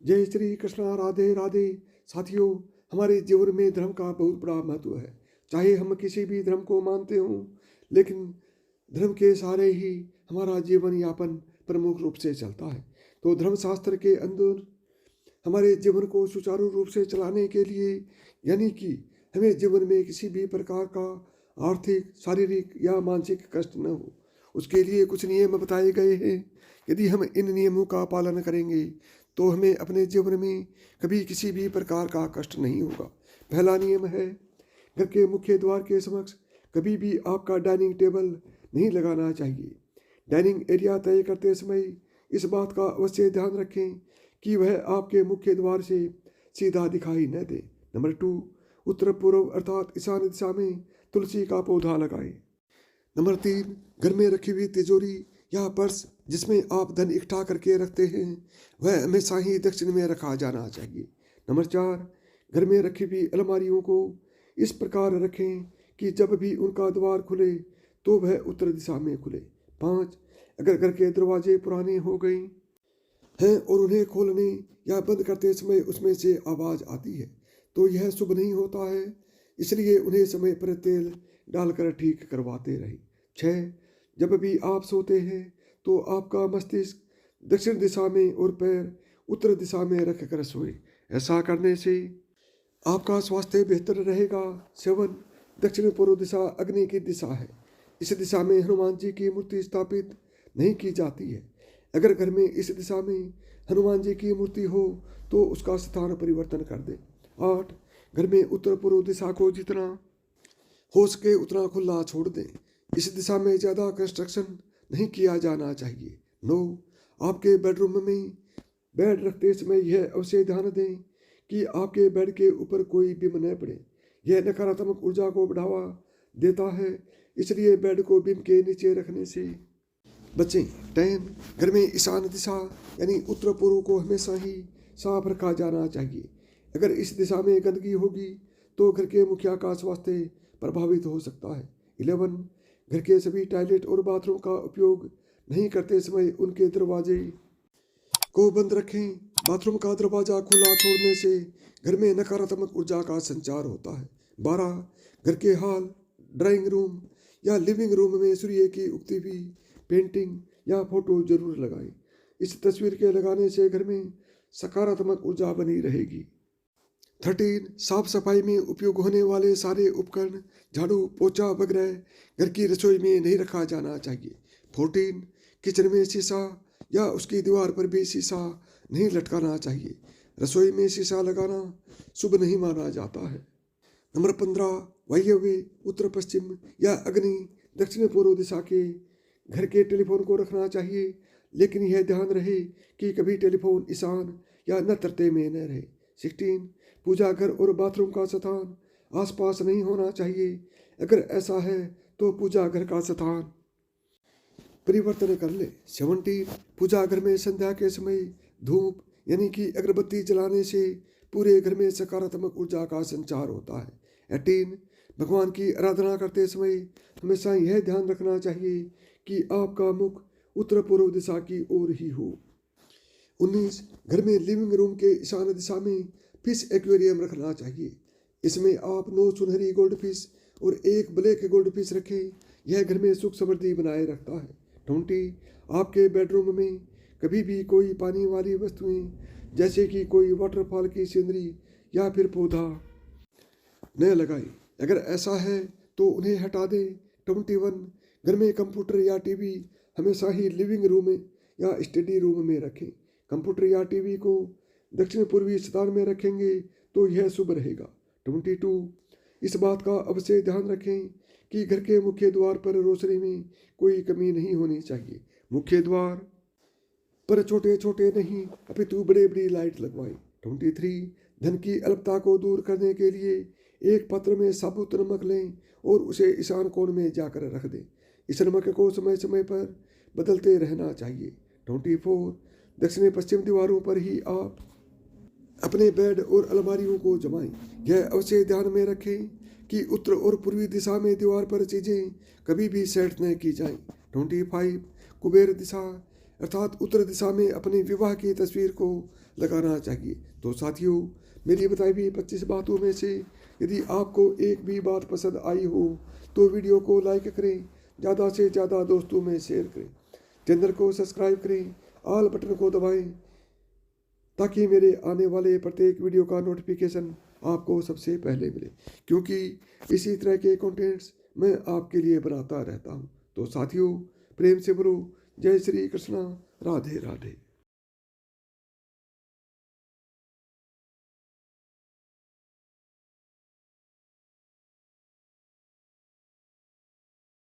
जय श्री कृष्णा, राधे राधे। साथियों, हमारे जीवन में धर्म का बहुत बड़ा महत्व है। चाहे हम किसी भी धर्म को मानते हों, लेकिन धर्म के सहारे ही हमारा जीवन यापन प्रमुख रूप से चलता है। तो धर्मशास्त्र के अंदर हमारे जीवन को सुचारू रूप से चलाने के लिए, यानी कि हमें जीवन में किसी भी प्रकार का आर्थिक, शारीरिक या मानसिक कष्ट न हो, उसके लिए कुछ नियम बताए गए हैं। यदि हम इन नियमों का पालन करेंगे तो हमें अपने जीवन में कभी किसी भी प्रकार का कष्ट नहीं होगा। पहला नियम है, घर के मुख्य द्वार के समक्ष कभी भी आपका डाइनिंग टेबल नहीं लगाना चाहिए। डाइनिंग एरिया तय करते समय इस बात का अवश्य ध्यान रखें कि वह आपके मुख्य द्वार से सीधा दिखाई न दे। नंबर 2, उत्तर पूर्व अर्थात ईशान दिशा में तुलसी का पौधा लगाएं। नंबर 3, घर में रखी हुई तिजोरी या पर्स जिसमें आप धन इकट्ठा करके रखते हैं, वह हमेशा ही दक्षिण में रखा जाना चाहिए। नंबर 4, घर में रखी हुई अलमारियों को इस प्रकार रखें कि जब भी उनका द्वार खुले तो वह उत्तर दिशा में खुले। 5, अगर घर के दरवाजे पुराने हो गए हैं और उन्हें खोलने या बंद करते समय उसमें से आवाज़ आती है तो यह शुभ नहीं होता है, इसलिए उन्हें समय पर तेल डालकर ठीक करवाते रहें। 6, जब भी आप सोते हैं तो आपका मस्तिष्क दक्षिण दिशा में और पैर उत्तर दिशा में रखकर सोए। ऐसा करने से आपका स्वास्थ्य बेहतर रहेगा। 7, दक्षिण पूर्व दिशा अग्नि की दिशा है। इस दिशा में हनुमान जी की मूर्ति स्थापित नहीं की जाती है। अगर घर में इस दिशा में हनुमान जी की मूर्ति हो तो उसका स्थान परिवर्तन कर दें। 8, घर में उत्तर पूर्व दिशा को जितना हो सके उतना खुला छोड़ दें। इस दिशा में ज़्यादा कंस्ट्रक्शन नहीं किया जाना चाहिए। 9, आपके बेडरूम में बेड रखते समय यह अवश्य ध्यान दें कि आपके बेड के ऊपर कोई बिम न पड़े। यह नकारात्मक ऊर्जा को बढ़ावा देता है, इसलिए बेड को बिम के नीचे रखने से बचें। 10, घर में ईशान दिशा यानी उत्तर पूर्व को हमेशा ही साफ रखा जाना चाहिए। अगर इस दिशा में गंदगी होगी तो घर के मुखिया का स्वास्थ्य प्रभावित हो सकता है। 11, घर के सभी टॉयलेट और बाथरूम का उपयोग नहीं करते समय उनके दरवाजे को बंद रखें। बाथरूम का दरवाजा खुला छोड़ने से घर में नकारात्मक ऊर्जा का संचार होता है। 12, घर के हॉल, ड्राइंग रूम या लिविंग रूम में सूर्य की उगती हुई पेंटिंग या फोटो जरूर लगाएं। इस तस्वीर के लगाने से घर में सकारात्मक ऊर्जा बनी रहेगी। 13, साफ सफाई में उपयोग होने वाले सारे उपकरण, झाड़ू, पोछा वगैरह घर की रसोई में नहीं रखा जाना चाहिए। 14, किचन में शीशा या उसकी दीवार पर भी शीशा नहीं लटकाना चाहिए। रसोई में शीशा लगाना शुभ नहीं माना जाता है। नंबर 15, वायव्य, उत्तर पश्चिम या अग्नि दक्षिण पूर्व दिशा के घर के टेलीफोन को रखना चाहिए, लेकिन यह ध्यान रहे कि कभी टेलीफोन ईशान या नत्रते में न रहे। 16, पूजा घर और बाथरूम का स्थान आसपास नहीं होना चाहिए। अगर ऐसा है तो पूजा घर का स्थान परिवर्तन कर ले। 17, पूजा घर में संध्या के समय धूप यानी कि अगरबत्ती जलाने से पूरे घर में सकारात्मक ऊर्जा का संचार होता है। 18, भगवान की आराधना करते समय हमेशा यह ध्यान रखना चाहिए कि आपका मुख उत्तर पूर्व दिशा की ओर ही हो। 19, घर में लिविंग रूम के ईशान दिशा में फिश एक्वेरियम रखना चाहिए। इसमें आप 9 सुनहरी गोल्ड फिश और 1 ब्लैक गोल्ड फिश रखें। यह घर में सुख समृद्धि बनाए रखता है। 20, आपके बेडरूम में कभी भी कोई पानी वाली वस्तुएं जैसे कि कोई वाटरफॉल की सीनरी या फिर पौधा न लगाएं। अगर ऐसा है तो उन्हें हटा दें। 21, घर में कंप्यूटर या टीवी हमेशा ही लिविंग रूम या स्टडी रूम में रखें। कंप्यूटर या टीवी को दक्षिण पूर्वी स्थान में रखेंगे तो यह शुभ रहेगा। 22, इस बात का अवश्य ध्यान रखें कि घर के मुख्य द्वार पर रोशनी में कोई कमी नहीं होनी चाहिए। मुख्य द्वार पर छोटे छोटे नहीं अपितु बड़े बड़ी लाइट लगवाएं। 23, धन की अल्पता को दूर करने के लिए एक पात्र में साबुत नमक लें और उसे ईशान कोण में जाकर रख दें। इस नमक को समय समय पर बदलते रहना चाहिए। 24, दक्षिण पश्चिम दीवारों पर ही आप अपने बेड और अलमारियों को जमाएं। यह अवश्य ध्यान में रखें कि उत्तर और पूर्वी दिशा में दीवार पर चीज़ें कभी भी सेट न की जाएं। 25, कुबेर दिशा अर्थात उत्तर दिशा में अपने विवाह की तस्वीर को लगाना चाहिए। तो साथियों, मेरी बताई हुई 25 बातों में से यदि आपको एक भी बात पसंद आई हो तो वीडियो को लाइक करें, ज़्यादा से ज़्यादा दोस्तों में शेयर करें, चैनल को सब्सक्राइब करें, ऑल बटन को दबाएं ताकि मेरे आने वाले प्रत्येक वीडियो का नोटिफिकेशन आपको सबसे पहले मिले, क्योंकि इसी तरह के कंटेंट्स मैं आपके लिए बनाता रहता हूँ। तो साथियों, प्रेम से बोलो जय श्री कृष्णा, राधे राधे।